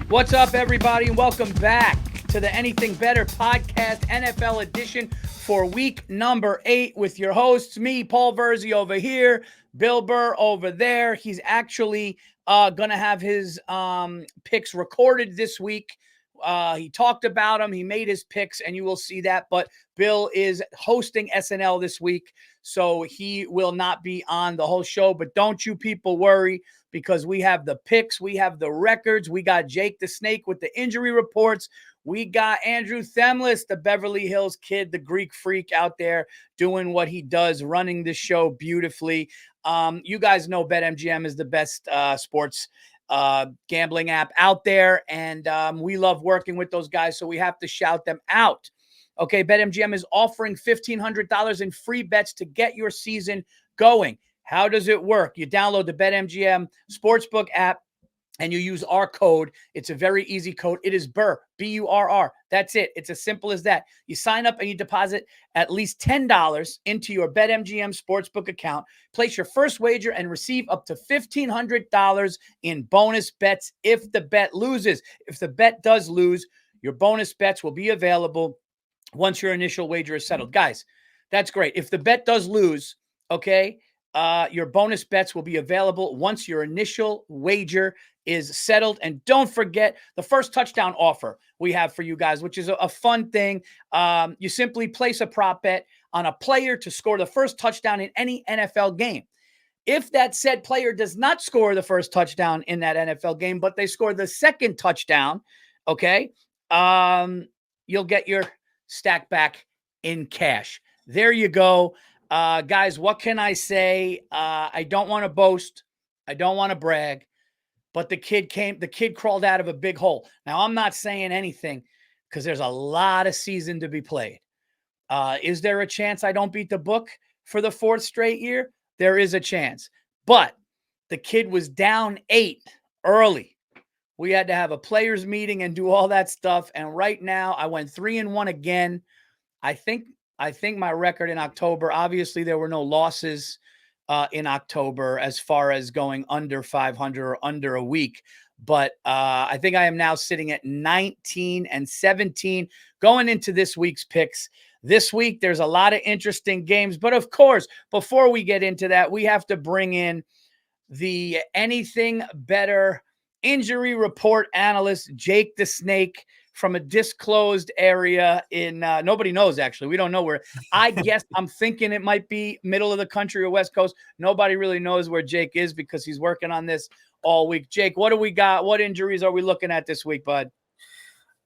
What's up, everybody, and welcome back to the Anything Better Podcast, NFL edition for week number 8 with your hosts, me, Paul Virzi over here, Bill Burr over there. He's actually going to have his picks recorded this week. He talked about them. He made his picks, and you will see that. But Bill is hosting SNL this week, so he will not be on the whole show. But don't you people worry, because we have the picks, we have the records, we got Jake the Snake with the injury reports, we got Andrew Themlis, the Beverly Hills kid, the Greek freak out there doing what he does, running the show beautifully. You guys know BetMGM is the best sports gambling app out there, and we love working with those guys, so we have to shout them out. Okay, BetMGM is offering $1,500 in free bets to get your season going. How does it work? You download the BetMGM Sportsbook app and you use our code. It's a very easy code. It is Burr, B-U-R-R. That's it. It's as simple as that. You sign up and you deposit at least $10 into your BetMGM Sportsbook account. Place your first wager and receive up to $1,500 in bonus bets if the bet loses. If the bet does lose, your bonus bets will be available once your initial wager is settled. Guys, that's great. If the bet does lose, okay, your bonus bets will be available once your initial wager is settled. And don't forget the first touchdown offer we have for you guys, which is a fun thing. You simply place a prop bet on a player to score the first touchdown in any NFL game. If that said player does not score the first touchdown in that NFL game, but they score the second touchdown, okay, you'll get your stack back in cash. There you go. Guys, what can I say? I don't want to boast. I don't want to brag, but the kid crawled out of a big hole. Now, I'm not saying anything because there's a lot of season to be played. Is there a chance I don't beat the book for the 4th straight year? There is a chance, but the kid was down 8 early. We had to have a players meeting and do all that stuff. And right now I went 3-1 again. I think my record in October, obviously there were no losses in October as far as going under 500 or under a week. But I think I am now sitting at 19-17 going into this week's picks. This week, there's a lot of interesting games. But of course, before we get into that, we have to bring in the Anything Better injury report analyst, Jake the Snake, from a disclosed area in nobody knows, actually. We don't know where. I guess I'm thinking it might be middle of the country or West Coast. Nobody really knows where Jake is because he's working on this all week. Jake, what do we got? What injuries are we looking at this week, bud?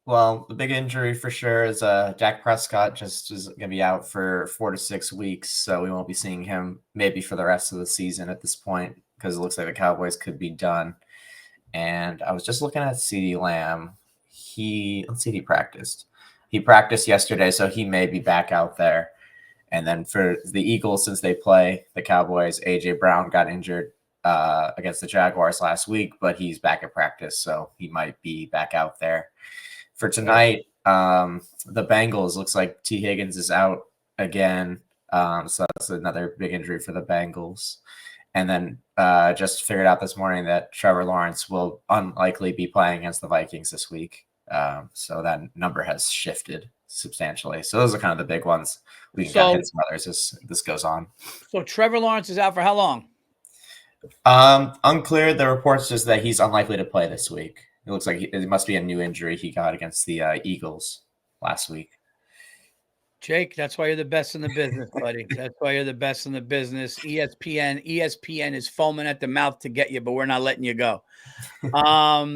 Well, the big injury for sure is Dak Prescott just is going to be out for 4 to 6 weeks, so we won't be seeing him maybe for the rest of the season at this point because it looks like the Cowboys could be done. And I was just looking at CeeDee Lamb. Let's see if he practiced. He practiced yesterday, so he may be back out there. And then for the Eagles, since they play the Cowboys, A.J. Brown got injured against the Jaguars last week, but he's back at practice, so he might be back out there. For tonight, the Bengals, looks like T. Higgins is out again, so that's another big injury for the Bengals. And then just figured out this morning that Trevor Lawrence will unlikely be playing against the Vikings this week. So that number has shifted substantially. So those are kind of the big ones. We can kind of hit some others as this goes on. So Trevor Lawrence is out for how long? Unclear. The reports is that he's unlikely to play this week. It looks like it must be a new injury he got against the Eagles last week. Jake, that's why you're the best in the business, buddy. That's why you're the best in the business. ESPN is foaming at the mouth to get you, but we're not letting you go. All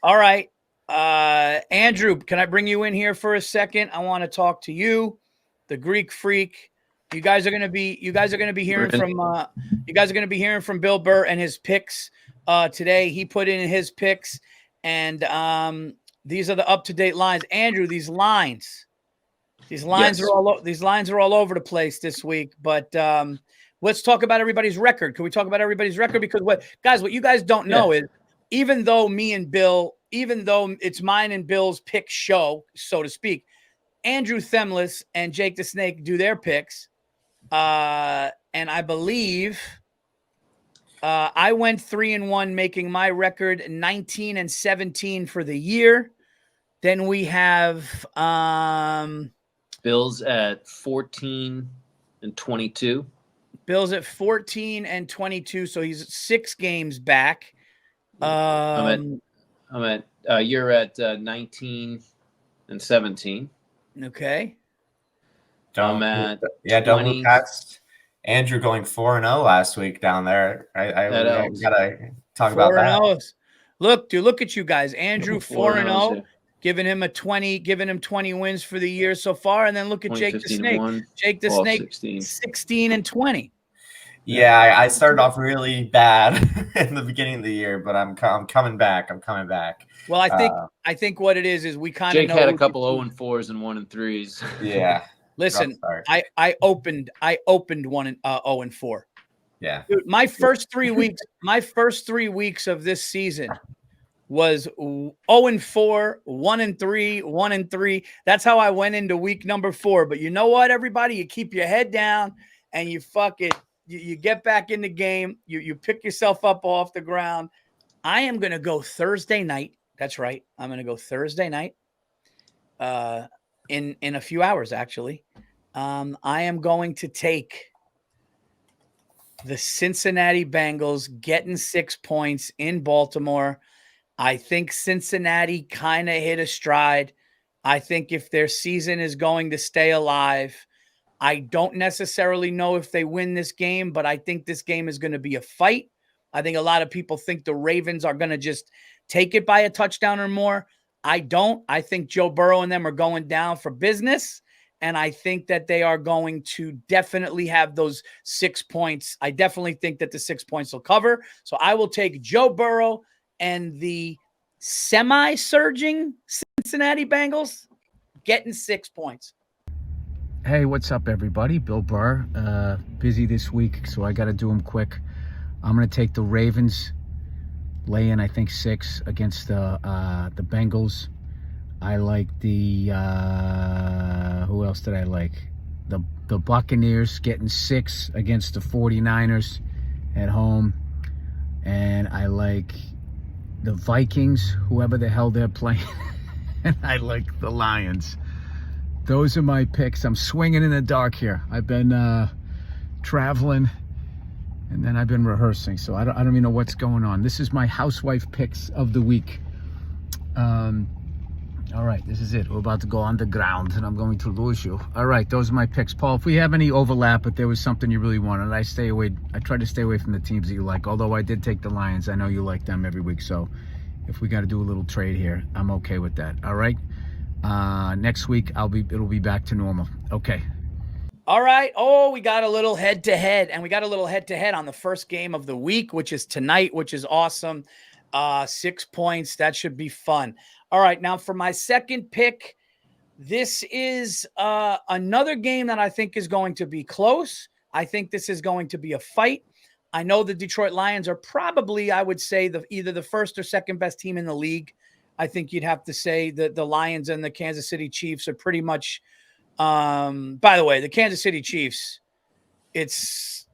right. Andrew, can I bring you in here for a second? I want to talk to you, the Greek freak. You guys are going to be hearing from Bill Burr and his picks today. He put in his picks, and these are the up-to-date lines. Andrew, these lines are all over the place this week, but let's talk about everybody's record. Can we talk about everybody's record? Because what you guys don't know is even though it's mine and Bill's pick show, so to speak, Andrew Themlis and Jake the Snake do their picks. And I believe I went 3-1, making my record 19-17 for the year. Then we have Bills at 14-22. Bills at 14-22, so he's 6 games back. I'm at you're at 19-17. Okay. I'm at don't move past Andrew going 4-0 last week down there. I gotta talk about that. Look at you guys. Andrew 4-0, giving him 20 wins for the year so far, and then look at Jake the Snake. Jake the Snake 16-20. Yeah, I started off really bad in the beginning of the year, but I'm coming back. Well, I think what it is we kind of Jake had a couple 0-4s and 1-3s. Yeah. Listen, I opened 1-0-4. Yeah. Dude, my first 3 weeks of this season was 0-4, 1-3, 1-3. That's how I went into week number 4. But you know what, everybody? You keep your head down and you fuck it. You get back in the game. You pick yourself up off the ground. I am going to go Thursday night. That's right. I'm going to go Thursday night. In a few hours, actually. I am going to take the Cincinnati Bengals getting 6 points in Baltimore. I think Cincinnati kind of hit a stride. I think if their season is going to stay alive, I don't necessarily know if they win this game, but I think this game is going to be a fight. I think a lot of people think the Ravens are going to just take it by a touchdown or more. I don't. I think Joe Burrow and them are going down for business, and I think that they are going to definitely have those 6 points. I definitely think that the 6 points will cover. So I will take Joe Burrow and the semi-surging Cincinnati Bengals getting 6 points. Hey, what's up, everybody? Bill Burr. Busy this week, so I got to do them quick. I'm going to take the Ravens, lay in, I think, 6 against the Bengals. I like the who else did I like? The Buccaneers getting 6 against the 49ers at home. And I like the Vikings, whoever the hell they're playing. And I like the Lions. Those are my picks. I'm swinging in the dark here. I've been traveling, and then I've been rehearsing, so I don't even know what's going on. This is my housewife picks of the week. All right, this is it. We're about to go underground, and I'm going to lose you. All right, those are my picks. Paul, if we have any overlap, if there was something you really wanted, I try to stay away from the teams that you like, although I did take the Lions. I know you like them every week, so if we got to do a little trade here, I'm okay with that. All right? Next week, it'll be back to normal. Okay. All right. Oh, we got a little head-to-head, and we got a little head-to-head on the first game of the week, which is tonight, which is awesome. 6 points. That should be fun. All right. Now for my second pick, this is another game that I think is going to be close. I think this is going to be a fight. I know the Detroit Lions are probably, I would say, either the first or second best team in the league. I think you'd have to say that the Lions and the Kansas City Chiefs are pretty much, by the way, the Kansas City Chiefs, if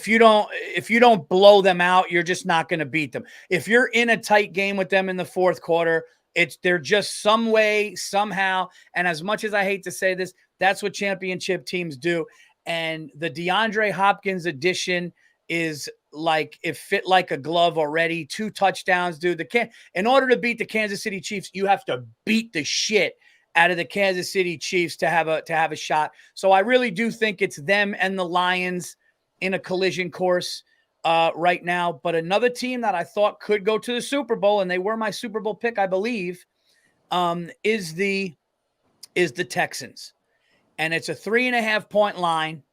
you don't blow them out, you're just not going to beat them. If you're in a tight game with them in the fourth quarter, they're just some way, somehow. And as much as I hate to say this, that's what championship teams do. And the DeAndre Hopkins addition is like it fit like a glove already. 2 touchdowns, dude. In order to beat the Kansas City Chiefs, you have to beat the shit out of the Kansas City Chiefs to have a shot. So I really do think it's them and the Lions in a collision course right now. But another team that I thought could go to the Super Bowl, and they were my Super Bowl pick, I believe, is the Texans. And it's a 3.5-point line.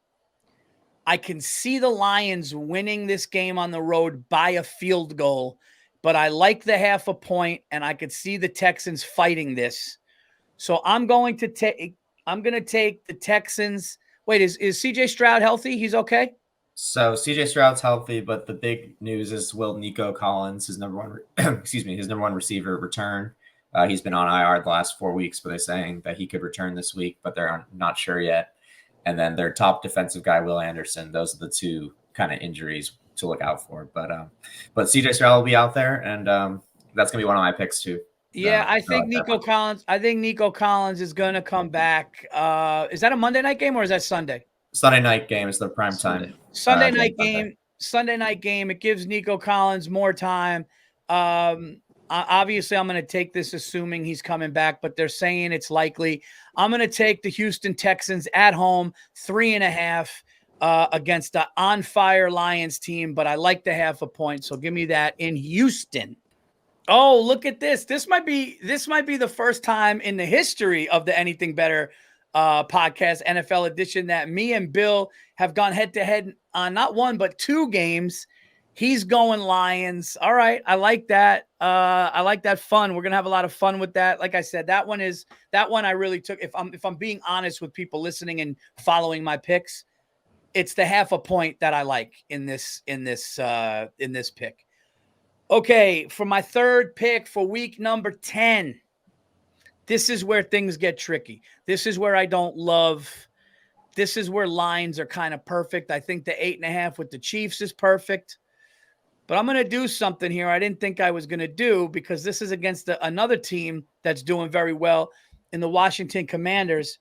I can see the Lions winning this game on the road by a field goal, but I like the 0.5 point, and I could see the Texans fighting this. So I'm going to take the Texans. Wait, is CJ Stroud healthy? He's okay? So CJ Stroud's healthy, but the big news is will Nico Collins, his number one receiver, return? He's been on IR the last 4 weeks, but they're saying that he could return this week, but they're not sure yet. And then their top defensive guy, Will Anderson. Those are the 2 kind of injuries look out for. But CJ Stroud will be out there, and that's gonna be one of my picks too. Yeah, I think Nico Collins. I think Nico Collins is going to come back. Is that a Monday night game or is that Sunday? Sunday night game is the prime time. Sunday night game. Sunday night game. It gives Nico Collins more time. Obviously, I'm going to take this assuming he's coming back, but they're saying it's likely. I'm going to take the Houston Texans at home, 3.5 against the on fire Lions team, but I like the half a point, so give me that in Houston. Oh, look at this. This might be the first time in the history of the Anything Better podcast, NFL edition, that me and Bill have gone head to head on not one, but 2 games. He's going Lions. All right. I like that. I like that fun. We're going to have a lot of fun with that. Like I said, that one I really took. If I'm being honest with people listening and following my picks, it's the half a point that I like in this pick. Okay, for my third pick for week number 10, this is where things get tricky. This is where I don't love. This is where lines are kind of perfect. I think the 8.5 with the Chiefs is perfect. But I'm going to do something here I didn't think I was going to do, because this is against another team that's doing very well in the Washington Commanders.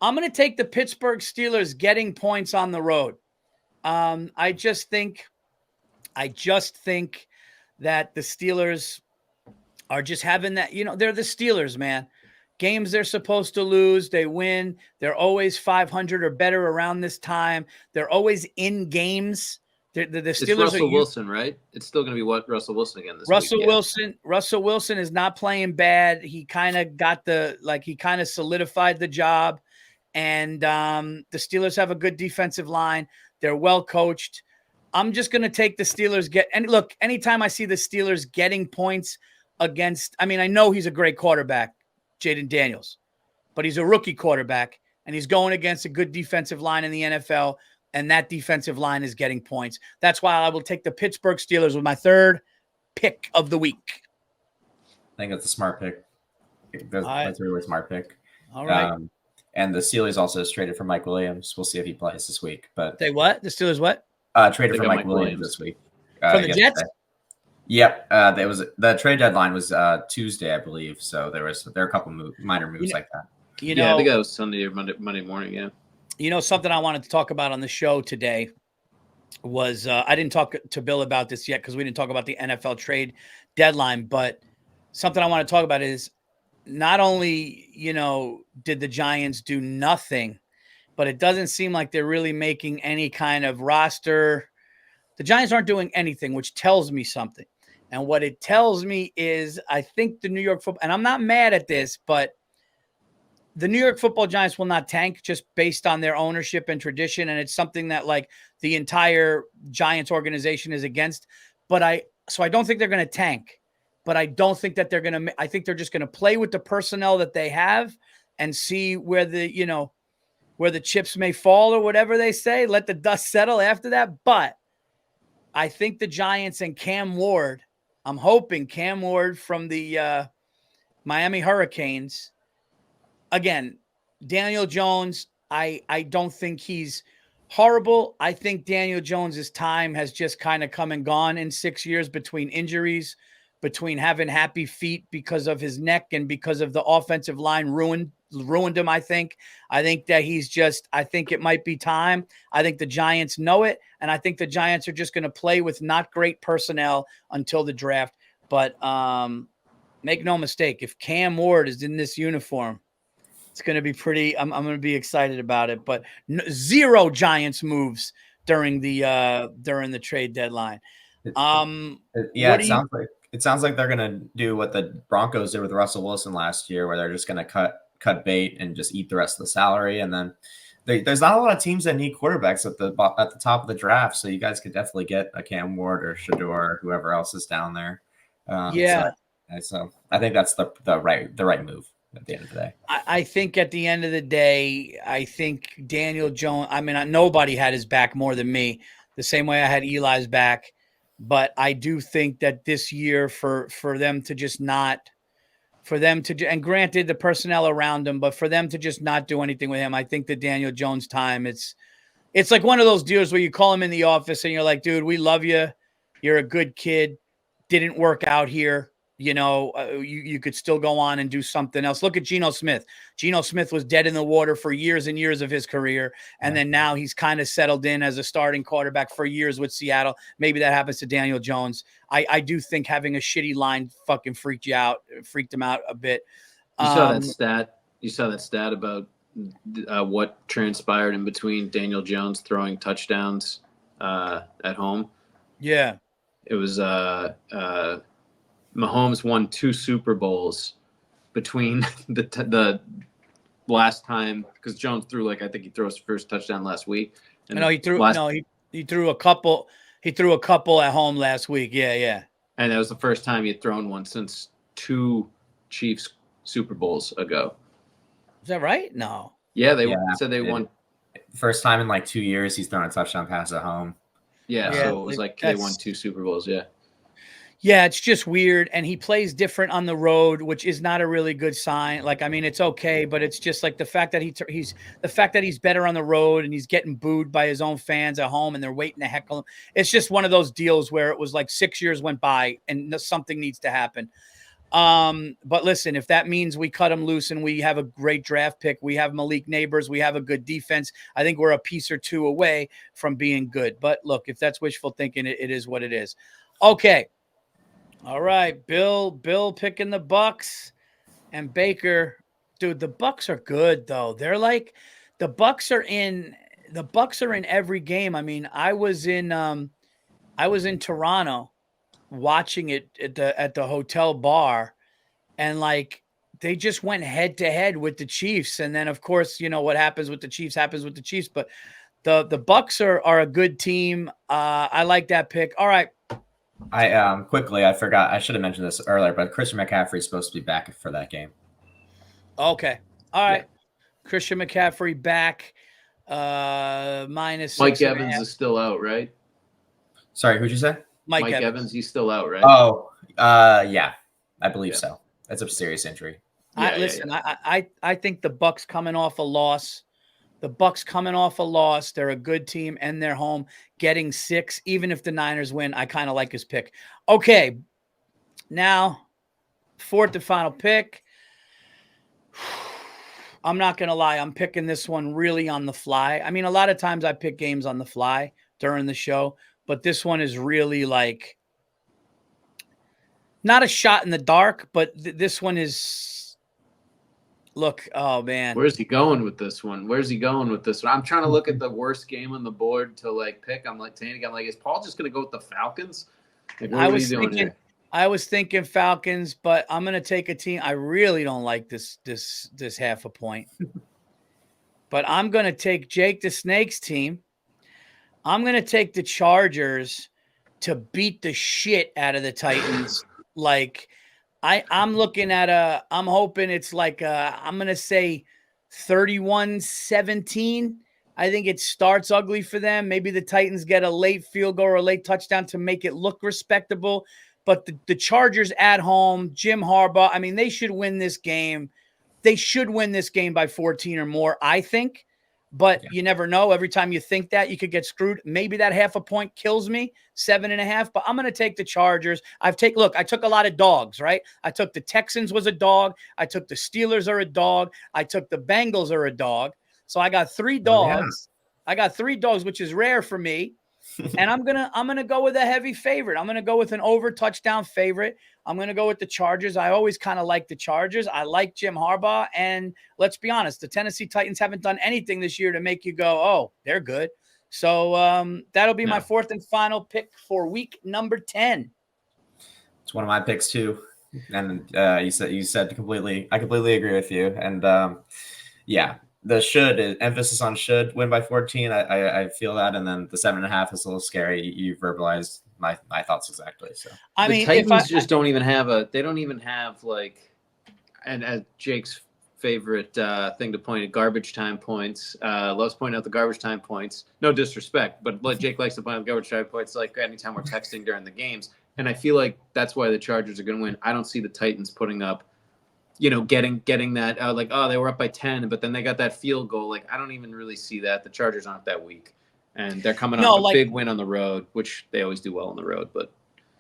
I'm going to take the Pittsburgh Steelers getting points on the road. I just think that the Steelers are just having that, they're the Steelers, man. Games they're supposed to lose, they win. They're always 500 or better around this time. They're always in games. The Steelers it's Russell Wilson, right? It's still going to be Russell Wilson again this week. Russell Wilson is not playing bad. He kind of solidified the job. And the Steelers have a good defensive line. They're well coached. I'm just going to take the Steelers and look, anytime I see the Steelers getting points against, I know he's a great quarterback, Jaden Daniels, but he's a rookie quarterback and he's going against a good defensive line in the NFL, and that defensive line is getting points. That's why I will take the Pittsburgh Steelers with my third pick of the week. I think that's a smart pick. That's a really smart pick. All right. And the Steelers also has traded for Mike Williams. We'll see if he plays this week. But they what? The Steelers what? Traded for Mike Williams this week. From the Jets? Yep. The trade deadline was Tuesday, I believe. So there are a couple minor moves like that. I think that was Sunday or Monday morning. Yeah. Something I wanted to talk about on the show today was I didn't talk to Bill about this yet because we didn't talk about the NFL trade deadline. But something I want to talk about is not only did the Giants do nothing, but it doesn't seem like they're really making any kind of roster. The Giants aren't doing anything, which tells me something. And what it tells me is I think the New York football, and I'm not mad at this, but the New York football Giants will not tank just based on their ownership and tradition. And it's something that the entire Giants organization is against. So I don't think they're going to tank, but I don't think that I think they're just going to play with the personnel that they have and see where the chips may fall or whatever they say, let the dust settle after that. But I think the Giants and Cam Ward, I'm hoping Cam Ward from the Miami Hurricanes. Again, Daniel Jones, I don't think he's horrible. I think Daniel Jones's time has just kind of come and gone in 6 years between injuries, between having happy feet because of his neck and because of the offensive line ruined him. I think that I think it might be time. I think the Giants know it. And I think the Giants are just going to play with not great personnel until the draft. But make no mistake, if Cam Ward is in this uniform, it's going to be pretty, I'm going to be excited about it, but zero Giants moves during the trade deadline. It sounds like they're going to do what the Broncos did with Russell Wilson last year, where they're just going to cut bait and just eat the rest of the salary. And then there's not a lot of teams that need quarterbacks at the top of the draft. So you guys could definitely get a Cam Ward or Shador or whoever else is down there. So I think that's the right move at the end of the day. I think at the end of the day, I think Daniel Jones, nobody had his back more than me, the same way I had Eli's back. But I do think that this year for them to just not, and granted the personnel around him, but for them to just not do anything with him, I think the Daniel Jones time, it's It's like one of those deals where you call him in the office and you're like, dude, we love you. You're a good kid. Didn't work out here. You could still go on and do something else. Look at Geno Smith. Geno Smith was dead in the water for years and years of his career. And then now he's kind of settled in as a starting quarterback for years with Seattle. Maybe that happens to Daniel Jones. I do think having a shitty line fucking freaked him out a bit. You saw that stat. You saw that stat about what transpired in between Daniel Jones throwing touchdowns at home. Yeah. It was Mahomes won 2 Super Bowls between the last time, because Jones threw I think he threw his first touchdown last week. And he threw a couple. He threw a couple at home last week. Yeah. And that was the first time he had thrown one since 2 Chiefs Super Bowls ago. Is that right? No. Yeah, they said they won. First time in 2 years he's thrown a touchdown pass at home. Yeah, so it was they won 2 Super Bowls. Yeah. Yeah, it's just weird. And he plays different on the road, which is not a really good sign. It's okay, but it's just the fact that he's better on the road and he's getting booed by his own fans at home and they're waiting to heckle him. It's just one of those deals where it was 6 years went by and something needs to happen. But listen, if that means we cut him loose and we have a great draft pick, we have Malik Neighbors, we have a good defense, I think we're a piece or two away from being good. But look, if that's wishful thinking, it is what it is. Okay. All right, Bill picking the Bucks and Baker. Dude, the Bucks are good though. They're the Bucks are in every game. I mean, I was in Toronto watching it at the hotel bar, and they just went head to head with the Chiefs. And then of course, what happens with the Chiefs happens with the Chiefs, but the Bucks are a good team. I like that pick. All right. I forgot. I should have mentioned this earlier, but Christian McCaffrey is supposed to be back for that game. Okay. All right. Yeah. Christian McCaffrey back. Minus Mike Evans is still out, right? Sorry, who'd you say? Mike Evans, he's still out, right? Oh, yeah, I believe so. That's a serious injury. I think the Bucks coming off a loss. They're a good team and they're home getting 6. Even if the Niners win, I kind of like his pick. Okay. Now, 4th and final pick. I'm not going to lie. I'm picking this one really on the fly. I mean, a lot of times I pick games on the fly during the show, but this one is really not a shot in the dark, but this one is. Look, oh man, where's he going with this one? I'm trying to look at the worst game on the board to pick. I'm is Paul just gonna go with the Falcons? I was thinking Falcons, but I'm gonna take a team. I really don't like this half a point, but I'm gonna take Jake the Snake's team. I'm gonna take the Chargers to beat the shit out of the Titans. I'm looking at I'm hoping it's I'm going to say 31-17. I think it starts ugly for them. Maybe the Titans get a late field goal or a late touchdown to make it look respectable. But the Chargers at home, Jim Harbaugh, I mean, they should win this game. They should win this game by 14 or more, I think. But you never know. Every time you think that, you could get screwed. Maybe that half a point kills me, 7.5. But I'm going to take the Chargers. I took a lot of dogs, right? I took the Texans was a dog. I took the Steelers are a dog. I took the Bengals are a dog. So I got 3 dogs. I got 3 dogs, which is rare for me. And I'm gonna go with a heavy favorite. I'm gonna go with an over touchdown favorite. I'm gonna go with the Chargers. I always kind of like the Chargers. I like Jim Harbaugh, and let's be honest, the Tennessee Titans haven't done anything this year to make you go, "Oh, they're good." So that'll be my 4th and final pick for week number 10. It's one of my picks too, and you said completely. I completely agree with you, and the emphasis on should win by 14. I feel that, and then the 7.5 is a little scary. You verbalized my thoughts exactly. So the Titans just don't even have and as Jake's favorite thing to point at, garbage time points. Loves pointing out the garbage time points. No disrespect, but Jake likes to point out garbage time points anytime we're texting during the games. And I feel like that's why the Chargers are going to win. I don't see the Titans putting up, getting that, they were up by 10, but then they got that field goal. I don't even really see that. The Chargers aren't that weak. and they're coming No, off a big win on the road, which they always do well on the road. But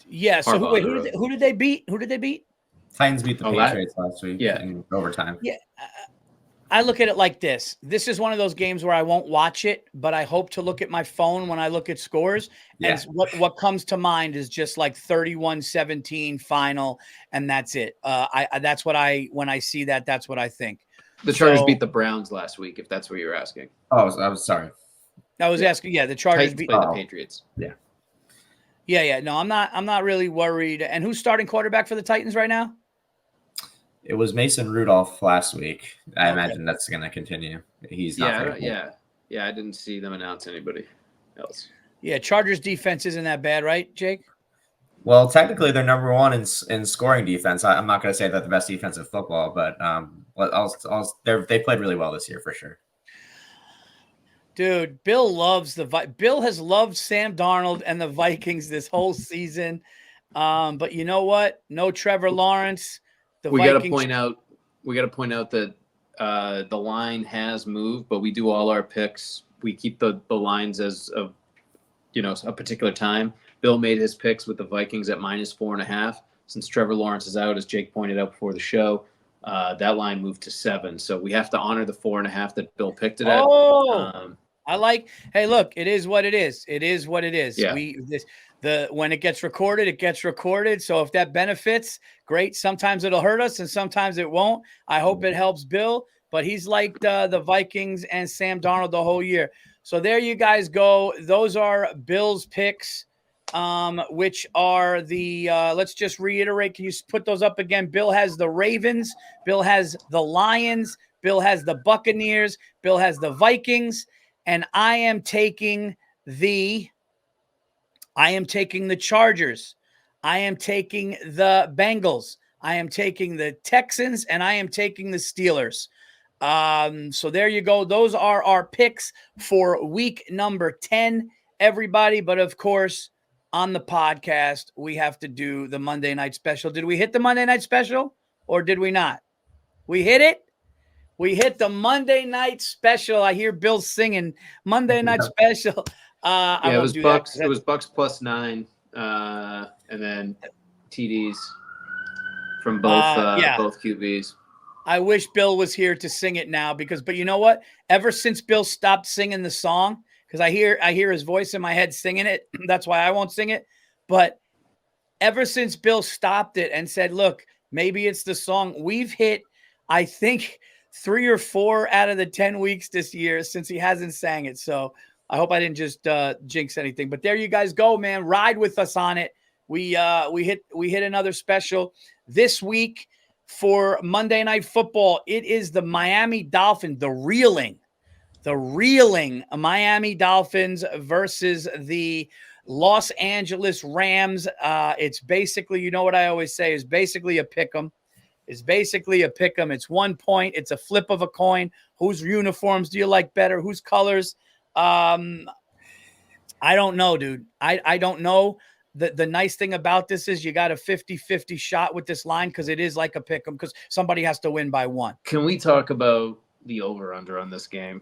yeah. So who did they beat? Who did they beat? Titans beat the Patriots last week in overtime. Yeah. I look at it like this. This is one of those games where I won't watch it, but I hope to look at my phone when I look at scores. Yeah. And what comes to mind is just like 31-17 final, and that's it. That's what when I see that, that's what I think. The Chargers beat the Browns last week, if that's what you're asking. Oh, I was sorry. I was asking, the Chargers beat the Patriots. Yeah. Yeah. No, I'm not really worried. And who's starting quarterback for the Titans right now? It was Mason Rudolph last week. I imagine that's going to continue. He's not. Yeah. I didn't see them announce anybody else. Yeah, Chargers defense isn't that bad, right, Jake? Well, technically they're number one in scoring defense. I'm not going to say they're the best defense in football, but they played really well this year for sure. Dude, Bill has loved Sam Darnold and the Vikings this whole season. But you know what? No Trevor Lawrence. We got to point out that the line has moved, but we do all our picks. We keep the lines as of a particular time. Bill made his picks with the Vikings at -4.5. Since Trevor Lawrence is out, as Jake pointed out before the show, that line moved to 7. So we have to honor the 4.5 that Bill picked it at. Hey, look, it is what it is. It is what it is. Yeah. When it gets recorded, it gets recorded. So if that benefits, great. Sometimes it'll hurt us and sometimes it won't. I hope it helps Bill, but he's like the Vikings and Sam Darnold the whole year. So there you guys go. Those are Bill's picks, which are the let's just reiterate. Can you put those up again? Bill has the Ravens. Bill has the Lions. Bill has the Buccaneers. Bill has the Vikings. And I am taking the Chargers. I am taking the Bengals. I am taking the Texans, and I am taking the Steelers. So there you go. Those are our picks for week number 10, everybody. But of course, on the podcast, we have to do the Monday night special. Did we hit the Monday night special or did we not? We hit it. We hit the Monday night special. I hear Bill singing Monday night special. It was Bucks. It was Bucks +9, and then TDs from both QBs. I wish Bill was here to sing it now but you know what? Ever since Bill stopped singing the song, because I hear his voice in my head singing it. That's why I won't sing it. But ever since Bill stopped it and said, "Look, maybe it's the song," we've hit, I think, 3 or 4 out of the 10 weeks this year since he hasn't sang it. So I hope I didn't just jinx anything. But there you guys go, man. Ride with us on it. We hit another special this week for Monday Night Football. It is the Miami Dolphins, the reeling Miami Dolphins versus the Los Angeles Rams. It's basically, you know what I always say, is basically a pick 'em. It's 1 point. It's a flip of a coin. Whose uniforms do you like better? Whose colors? I don't know, dude. I don't know. The nice thing about this is you got a 50-50 shot with this line because it is like a pick 'em because somebody has to win by 1. Can we talk about the over-under on this game?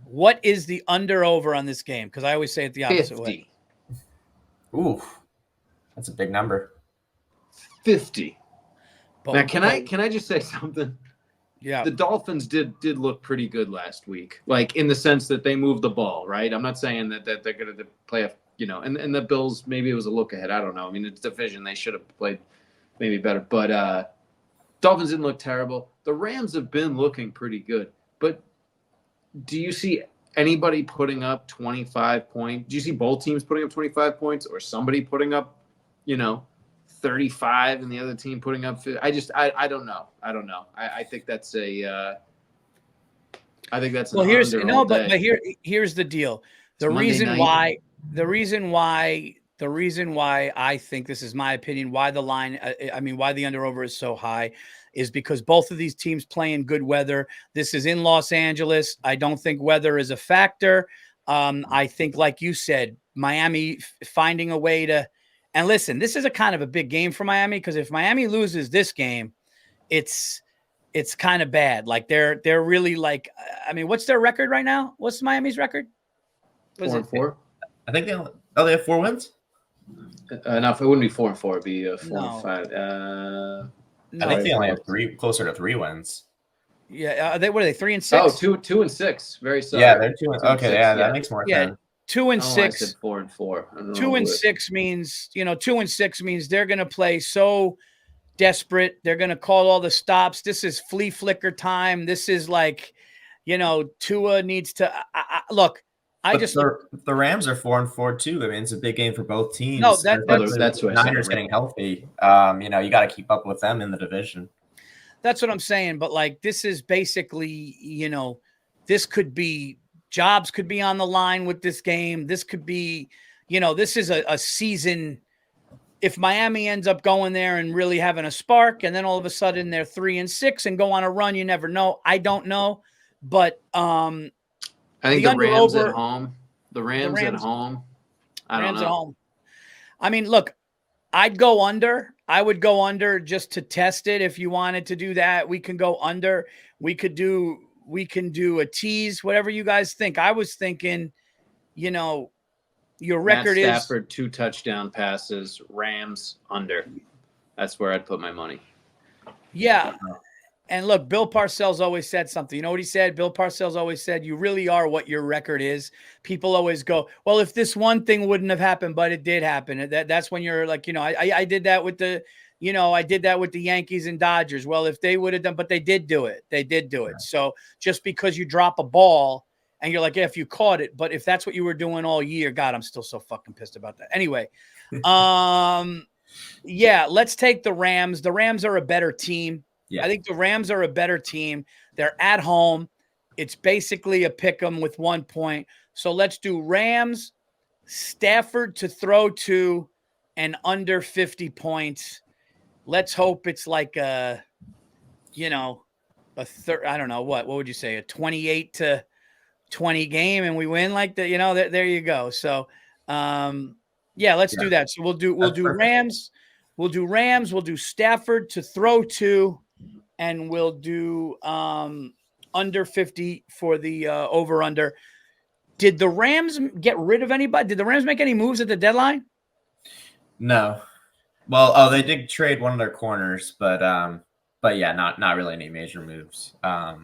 What is the under-over on this game? Because I always say it the opposite 50. way. Ooh, that's a big number. 50. Now, can I just say something? Yeah. The Dolphins did look pretty good last week, like in the sense that they moved the ball, right? I'm not saying that they're going to play and the Bills, maybe it was a look ahead. I don't know. I mean, it's division. They should have played maybe better. But Dolphins didn't look terrible. The Rams have been looking pretty good. But do you see anybody putting up 25 points? Do you see both teams putting up 25 points or somebody putting up, 35 and the other team putting up 50? I don't know. I think that's here's the deal. The reason why I think, this is my opinion, why the line, why the under over is so high is because both of these teams play in good weather. This is in Los Angeles. I don't think weather is a factor. I think, like you said, Miami finding a way to, and listen, this is a kind of a big game for Miami because if Miami loses this game, it's kind of bad. Like they're really like, what's their record right now? What's Miami's record? Was 4-4. I think they have 4 wins. No, it wouldn't be 4-4. It'd be 4-5. No, I think they only have closer to 3 wins. Yeah, what are they? 3 and 6? Oh, 2 and 6. Very sorry. Yeah, they're 2 and 2 and okay. 6, Yeah, that makes more sense. 2 and I 6. said 4 and 4. 2 and 6 means 2 and 6 means they're going to play so desperate. They're going to call all the stops. This is flea flicker time. This is like, Tua needs to look. The Rams are 4 and 4 too. I mean, it's a big game for both teams. No, that's what Niners getting healthy. You got to keep up with them in the division. That's what I'm saying. But like, this is basically, this could be jobs could be on the line with this game. This could be, this is a season. If Miami ends up going there and really having a spark, and then all of a sudden they're 3 and 6 and go on a run, you never know. I don't know, but I think the Rams at home. The Rams at home. I don't know. At home. I mean, look, I'd go under. I would go under just to test it. If you wanted to do that, we can go under. We can do a tease, whatever you guys think. I was thinking, your record Matt is Stafford 2 touchdown passes, Rams under. That's where I'd put my money. Yeah. And look, Bill Parcells always said something. You know what he said? Bill Parcells always said, you really are what your record is. People always go, well, if this one thing wouldn't have happened, but it did happen. That's when you're like, I did that with the, I did that with the Yankees and Dodgers. Well, if they would have done, but they did do it. They did do it. Right. So just because you drop a ball and you're like, yeah, if you caught it, but if that's what you were doing all year, God, I'm still so fucking pissed about that. Anyway, yeah, let's take the Rams. The Rams are a better team. Yeah. I think the Rams are a better team. They're at home. It's basically a pick 'em with 1 point. So let's do Rams, Stafford to throw to, and under 50 points. Let's hope it's like I don't know what would you say, a 28-20 game, and we win like that. There you go. So, yeah, let's do that. So we'll do Rams. We'll do Rams. We'll do Stafford to throw to. And we'll do under 50 for the over-under. Did the Rams get rid of anybody? Did the Rams make any moves at the deadline? No. Well, they did trade one of their corners, but yeah, not really any major moves. I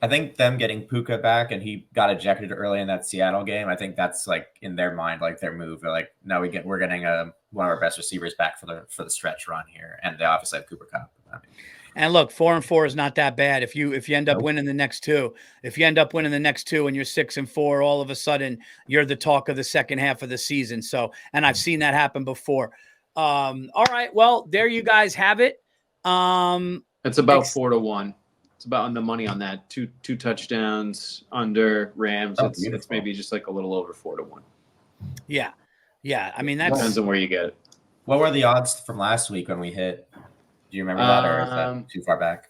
think them getting Puka back, and he got ejected early in that Seattle game. I think that's like in their mind, like their move. They're like, no, we're getting one of our best receivers back for the stretch run here, and they obviously have Cooper Kupp. And look, 4-4 is not that bad. If you end up winning the next two, and you're 6-4, all of a sudden you're the talk of the second half of the season. So, and I've seen that happen before. All right, well, there you guys have it. It's about 4-1. It's about on the money on that. Two touchdowns under Rams. It's maybe just like a little over 4-1. Yeah. I mean, that depends on where you get it. What were the odds from last week when we hit? Do you remember that, or is that too far back?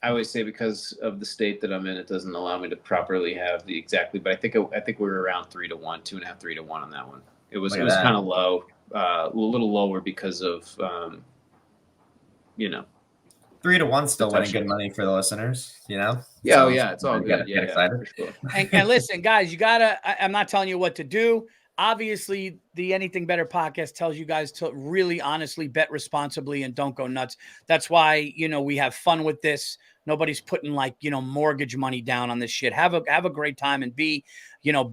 I always say because of the state that I'm in, it doesn't allow me to properly have the exactly. But I think we were around 3-1, 2.5, 3-1 on that one. It was kind of low, a little lower because of 3-1 still winning good money for the listeners. Yeah, so, it's all good. Get excited. For sure. And listen, guys, you gotta. I'm not telling you what to do. Obviously, the Anything Better podcast tells you guys to really honestly bet responsibly and don't go nuts. That's why, we have fun with this. Nobody's putting mortgage money down on this shit. Have a great time and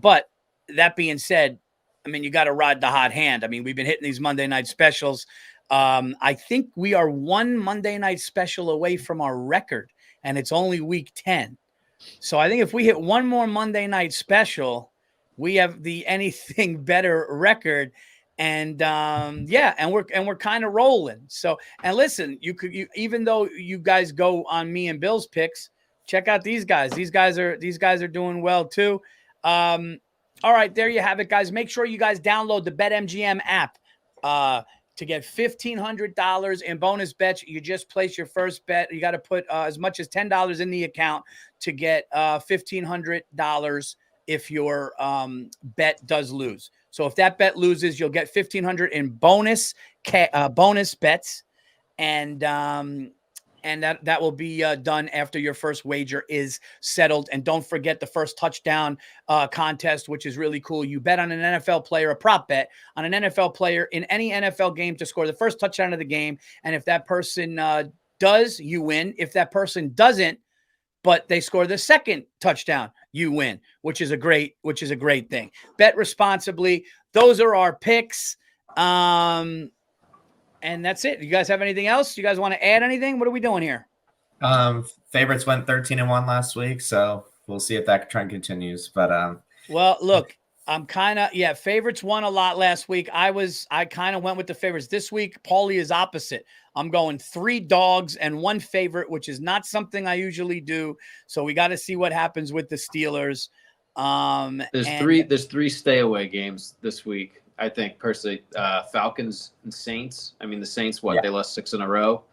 but that being said, I mean, you got to ride the hot hand. I mean, we've been hitting these Monday night specials. I think we are one Monday night special away from our record, and it's only week 10. So I think if we hit one more Monday night special, we have the Anything Better record, and we're kind of rolling. So, and listen, you even though you guys go on me and Bill's picks, check out these guys. These guys are doing well too. All right, there you have it, guys. Make sure you guys download the BetMGM app to get $1,500 in bonus bets. You just place your first bet. You got to put as much as $10 in the account to get $1,500 if your bet does lose. So if that bet loses, you'll get $1,500 in bonus bets. And and that will be done after your first wager is settled. And don't forget the first touchdown contest, which is really cool. You bet on an NFL player, a prop bet on an NFL player in any NFL game to score the first touchdown of the game. And if that person does, you win. If that person doesn't, but they score the second touchdown, you win, which is a great thing. Bet responsibly. Those are our picks. And that's it. You guys have anything else? You guys want to add anything? What are we doing here? Favorites went 13-1 last week, so we'll see if that trend continues. But well, look, I'm kind of favorites won a lot last week. I kind of went with the favorites this week. Paulie is opposite. I'm going 3 dogs and 1 favorite, which is not something I usually do. So we got to see what happens with the Steelers. There's 3 stay away games this week. I think personally, Falcons and Saints. I mean, the Saints, they lost 6 in a row,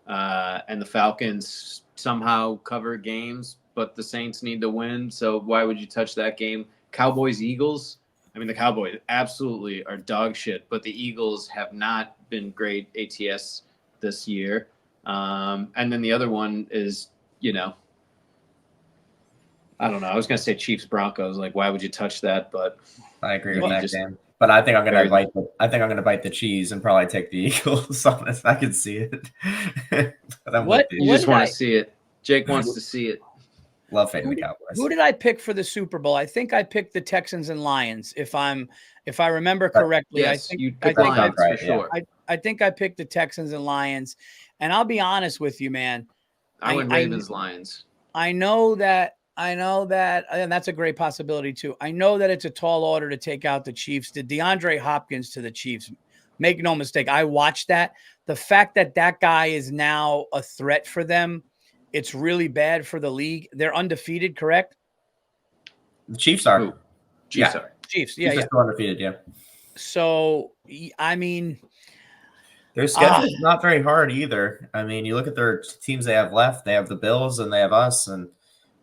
and the Falcons somehow cover games, but the Saints need to win. So why would you touch that game? Cowboys, Eagles. I mean, the Cowboys absolutely are dog shit, but the Eagles have not been great ATS this year. And then the other one is, I don't know. I was going to say Chiefs Broncos. Like, why would you touch that? But I agree with that game. But I think I'm going to bite the cheese and probably take the Eagles. Honest, I can see it. You just want to see it. Jake wants to see it. Love fading the Cowboys. Who did I pick for the Super Bowl? I think I picked the Texans and Lions. If I remember correctly, yes, you picked Lions for sure. I think I picked the Texans and Lions. And I'll be honest with you, man. I went Ravens, Lions. I know that, and that's a great possibility too. I know that it's a tall order to take out the Chiefs. The DeAndre Hopkins to the Chiefs. Make no mistake. I watched that. The fact that guy is now a threat for them, it's really bad for the league. They're undefeated, correct? The Chiefs are. Ooh. Chiefs are. Chiefs, Chiefs are still undefeated, yeah. So, I mean, their schedule is not very hard either. I mean, you look at their teams they have left. They have the Bills and they have us, and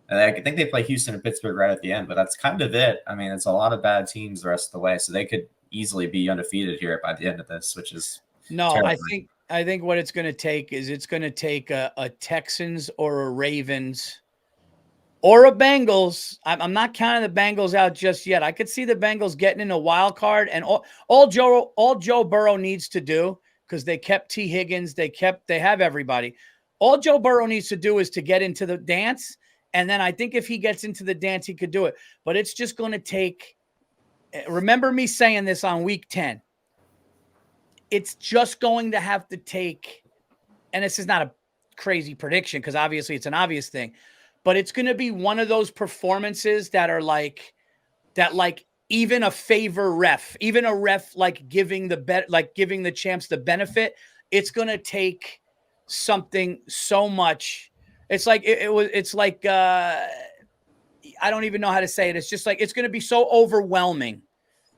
I think they play Houston and Pittsburgh right at the end. But that's kind of it. I mean, it's a lot of bad teams the rest of the way, so they could easily be undefeated here by the end of this, which is terrifying. I think what it's going to take is a Texans or a Ravens or a Bengals. I'm not counting the Bengals out just yet. I could see the Bengals getting in a wild card, and all Joe Burrow needs to do, because they kept T. Higgins, they have everybody. All Joe Burrow needs to do is to get into the dance, and then I think if he gets into the dance, he could do it. But it's just going to take. Remember me saying this on week 10. It's just going to have to take, and this is not a crazy prediction because obviously it's an obvious thing, but it's going to be one of those performances that are like even a ref like giving the champs the benefit. It's going to take something so much. It's like I don't even know how to say it. It's just like it's going to be so overwhelming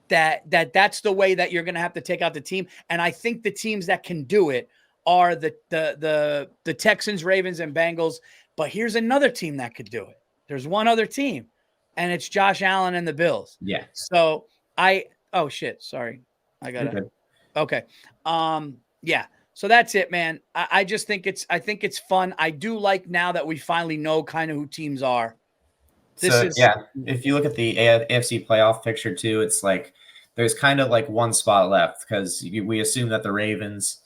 that's the way that you're going to have to take out the team. And I think the teams that can do it are the Texans, Ravens, and Bengals. But here's another team that could do it. There's one other team, and it's Josh Allen and the Bills. Yeah. So sorry. I got it. Okay. Yeah. So that's it, man. I just think it's fun. I do like now that we finally know kind of who teams are. If you look at the AFC playoff picture too, it's like there's kind of like one spot left because we assume that the Ravens,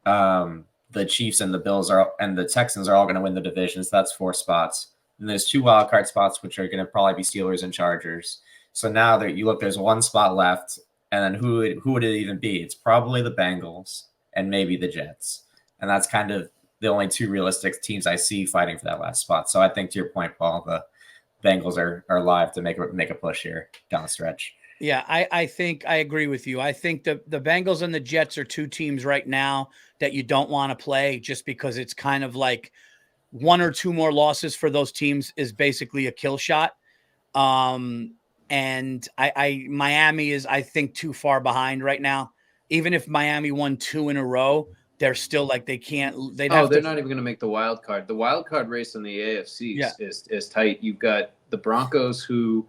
the Chiefs, and the Bills and the Texans are all going to win the divisions. That's 4 spots. And there's 2 wild card spots, which are going to probably be Steelers and Chargers. So now there's 1 spot left, and then who would it even be? It's probably the Bengals and maybe the Jets, and that's kind of the only 2 realistic teams I see fighting for that last spot. So I think to your point, Paul, the Bengals are live to make a push here down the stretch. Yeah, I think I agree with you. I think the Bengals and the Jets are 2 teams right now that you don't want to play just because it's kind of like 1 or 2 more losses for those teams is basically a kill shot. And Miami is, I think, too far behind right now. Even if Miami won 2 in a row, they're still like they can't. They're not even going to make the wild card. The wild card race in the AFC is tight. You've got the Broncos, who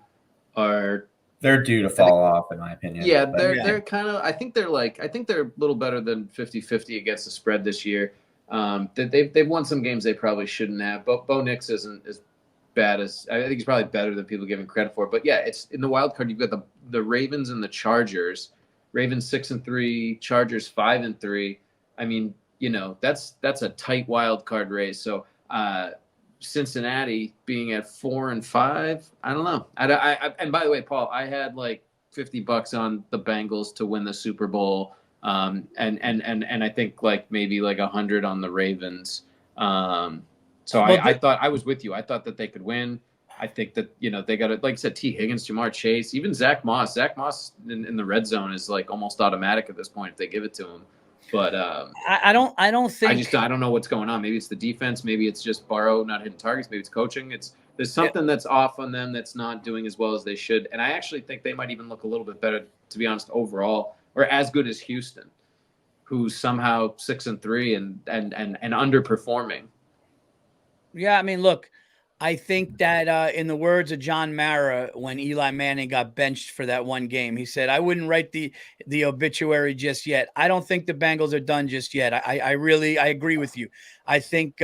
they're due to fall off, in my opinion. Yeah, they're kind of. I think they're a little better than 50-50 against the spread this year. They've won some games they probably shouldn't have. Bo Nix isn't as bad as I think he's probably better than people give him credit for. But yeah, it's in the wild card. You've got the Ravens and the Chargers. Ravens 6-3, Chargers 5-3. I mean, that's a tight wild card race. So Cincinnati being at 4-5, I don't know. And by the way, Paul, I had like $50 on the Bengals to win the Super Bowl. And I think like maybe like 100 on the Ravens. So I thought I was with you. I thought that they could win. I think that, they got it. Like I said, T. Higgins, Jamar Chase, even Zach Moss. Zach Moss in the red zone is like almost automatic at this point if they give it to him. But I don't think I don't know what's going on. Maybe it's the defense. Maybe it's just Burrow not hitting targets. Maybe it's coaching. There's something that's off on them that's not doing as well as they should. And I actually think they might even look a little bit better, to be honest, overall, or as good as Houston, who's somehow 6-3 and underperforming. Yeah, I mean, look, I think that in the words of John Mara, when Eli Manning got benched for that one game, he said, "I wouldn't write the obituary just yet." I don't think the Bengals are done just yet. I really agree with you. I think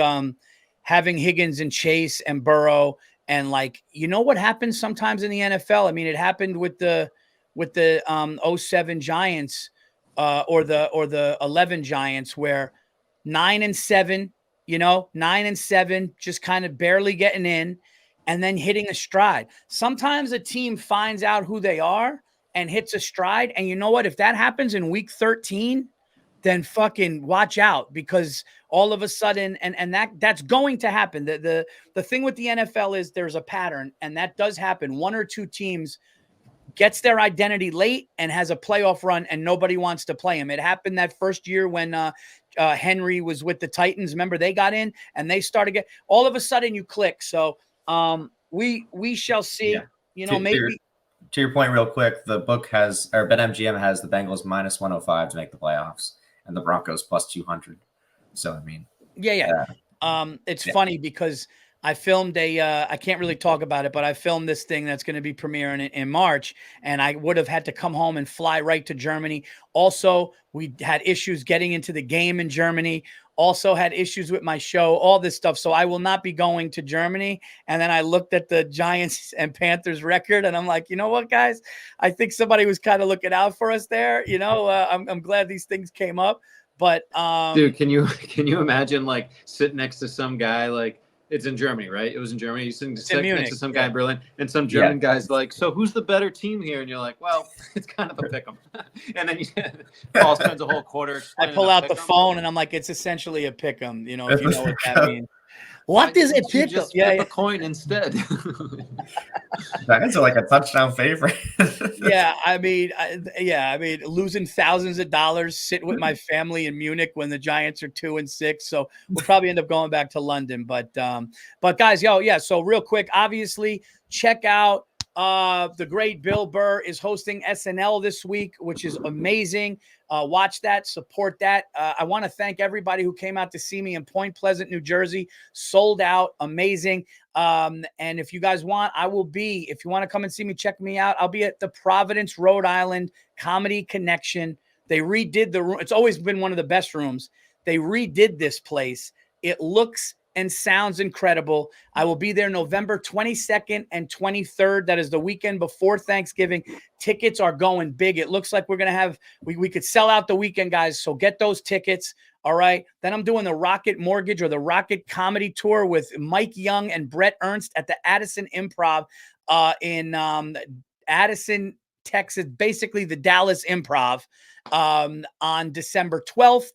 having Higgins and Chase and Burrow and what happens sometimes in the NFL. I mean, it happened with the 07 Giants or the 11 Giants, where 9-7. 9-7, just kind of barely getting in and then hitting a stride. Sometimes a team finds out who they are and hits a stride. And you know what? If that happens in week 13, then fucking watch out, because all of a sudden, and that's going to happen. The thing with the NFL is there's a pattern, and that does happen. One or two teams gets their identity late and has a playoff run, and nobody wants to play him. It happened that first year when Henry was with the Titans. Remember, they got in and they started all of a sudden you click. So we shall see. Yeah. Maybe to your point real quick, the book BetMGM has the Bengals -105 to make the playoffs and the Broncos +200. So I mean, it's funny because I filmed I can't really talk about it, but I filmed this thing that's going to be premiering in March, and I would have had to come home and fly right to Germany. Also, we had issues getting into the game in Germany, also had issues with my show, all this stuff. So I will not be going to Germany. And then I looked at the Giants and Panthers record, and I'm like, you know what, guys? I think somebody was kind of looking out for us there. I'm glad these things came up. But dude, can you imagine like sitting next to some guy like, it's in Germany, right? It was in Germany. You sit next to some guy in Berlin, and some German guy's like, "So who's the better team here?" And you're like, "Well, it's kind of a pick'em." And then Paul spends a whole quarter. I pull out the phone and I'm like, "It's essentially a pick'em." If you know what that means. What is a pick'em? Just flip a coin instead. Giants are like a touchdown favorite. I mean, losing thousands of dollars, sitting with my family in Munich when the Giants are 2-6. So we'll probably end up going back to London. But guys, so real quick, obviously check out the great Bill Burr is hosting SNL this week, which is amazing. Watch that, support that. I want to thank everybody who came out to see me in Point Pleasant, New Jersey. Sold out, amazing. And if you guys want, if you want to come and see me, check me out. I'll be at the Providence, Rhode Island Comedy Connection. They redid the room. It's always been one of the best rooms. They redid this place. It looks and sounds incredible. I will be there November 22nd and 23rd. That is the weekend before Thanksgiving. Tickets are going big. It looks like we're going to have, we could sell out the weekend, guys. So get those tickets. All right. Then I'm doing the Rocket Mortgage or the Rocket Comedy Tour with Mike Young and Brett Ernst at the Addison Improv in Addison, Texas, basically the Dallas Improv on December 12th.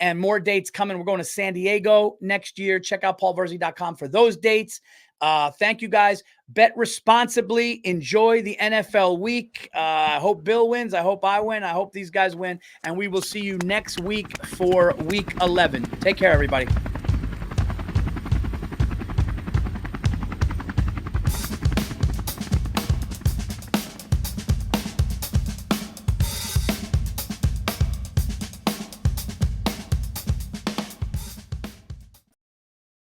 And more dates coming. We're going to San Diego next year. Check out paulvirzi.com for those dates. Thank you, guys. Bet responsibly. Enjoy the NFL week. I hope Bill wins. I hope I win. I hope these guys win. And we will see you next week for week 11. Take care, everybody.